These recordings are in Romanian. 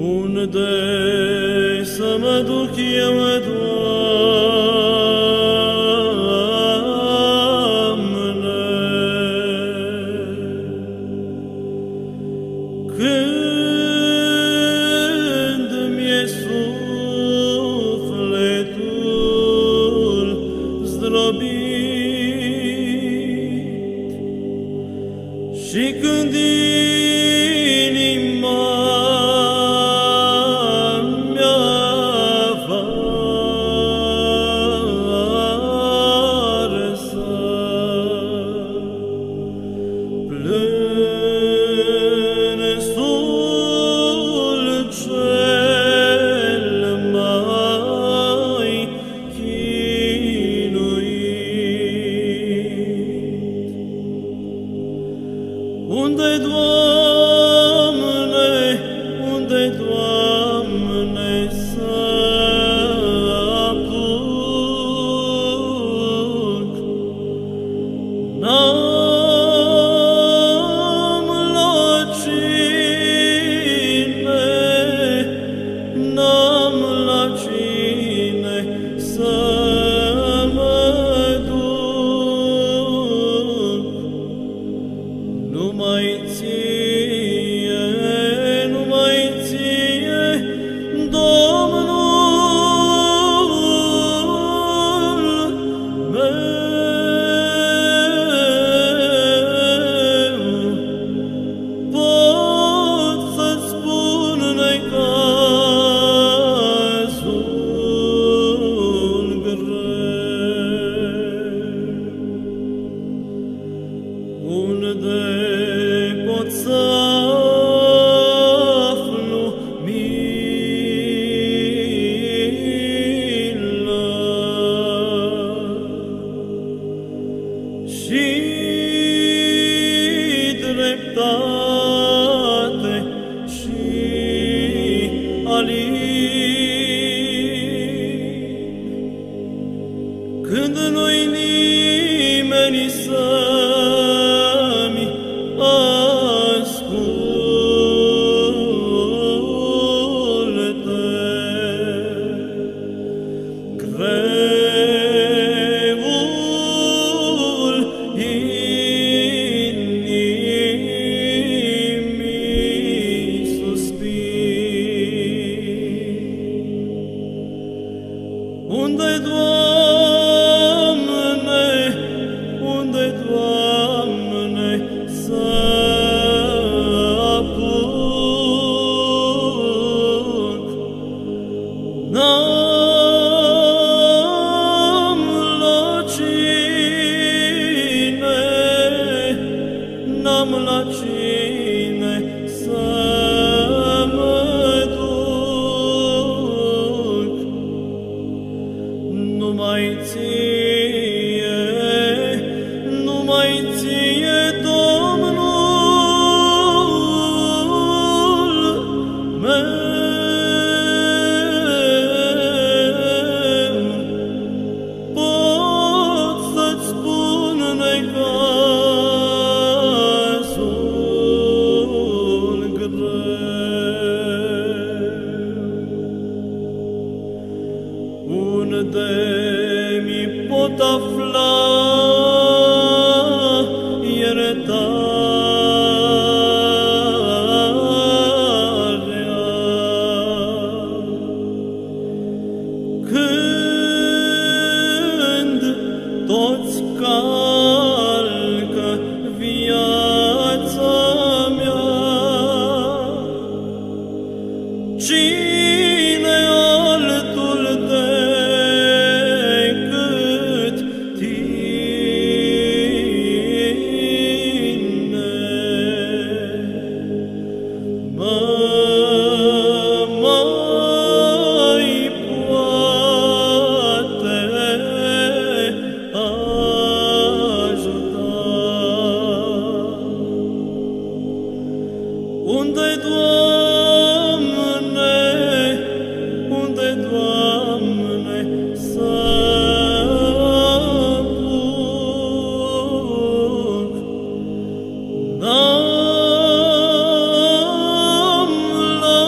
Unde să mă duc eu, Doamne, când mi-e sufletul zdrobit și când inima unde-i, Doamne, unde-i, Doamne, să apuc? N-am la cine, n-am la cine să mă duc. Numai ție, numai ție, Domnul meu, pot să-ți spun necazul greu. Unde pot să aflu milă și dreptate și alin, când nu-i nimeni să-mi asculte. Greul inimii suspin. Unde-i, Doamne, unde-i, Doamne, să apuc? N-am la cine, n-am la cine să mă duc. Numai ție, numai ție, Domnul meu, pot să-ți spun necazul greu. Unde mi pot afla iertarea, când toți calcă viața mea? Cine altul decât tine mă mai poate ajuta? Unde-i, Doamne, unde-i, Doamne, să apuc? N-am la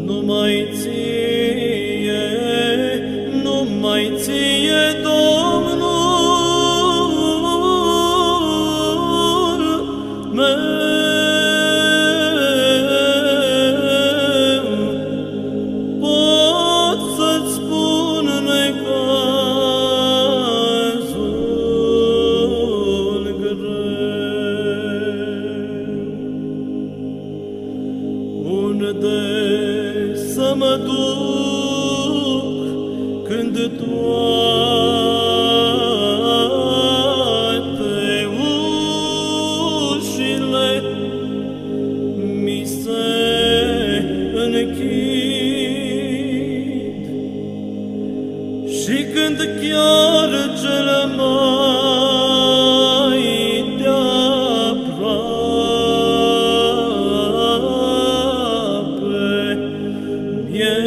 numai ție, numai ție, Domnul meu. Pot să-ți spun necazul greu, unde să mă duc când toate ușile mi se închid și când chiar cele mai de-aproape mi-e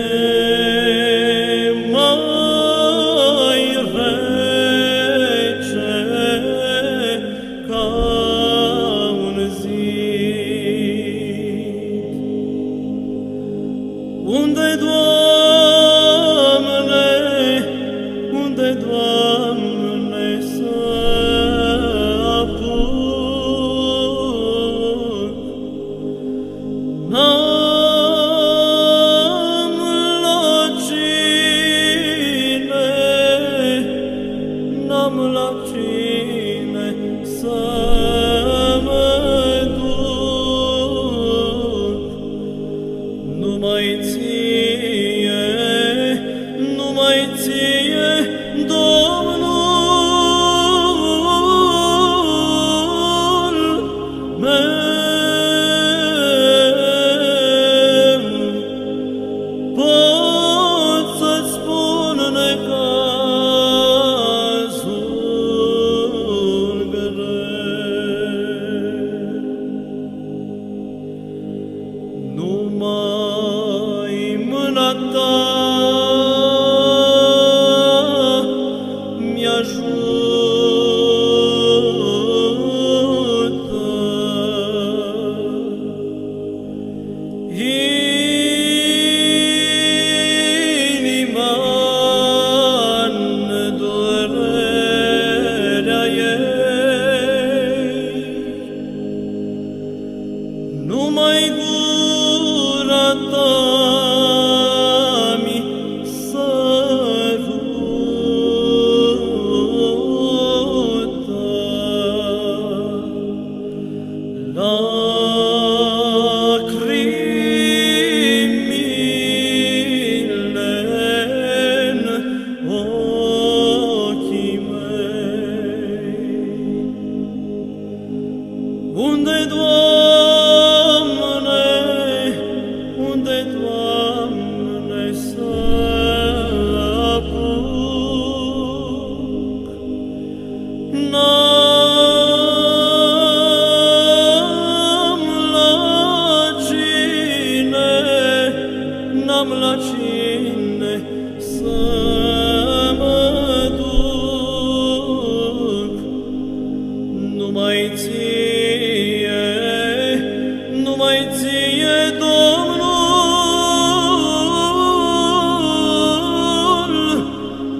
mai rece ca un zid. Unde, Doamne, unde, Doamne, să apuc? N-am la cine, n-am la cine să mă duc, numai ție, numai ție, Domnul meu. Pot să-ți spun necazul greu, numai mâna ta mi-ajută. Inima în durerea ei, numai gura ta mi sărută. Lacrimile în ochii mei. Unde, Doamne, unde, Doamne, să apuc? N-am la cine, n-am la cine să mă duc, numai ție, numai ție, Domnul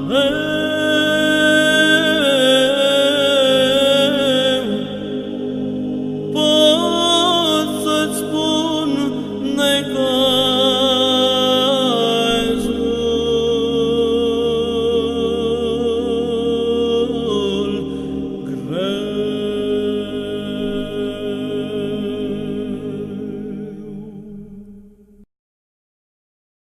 meu. Pot să-ți spun necazul greu.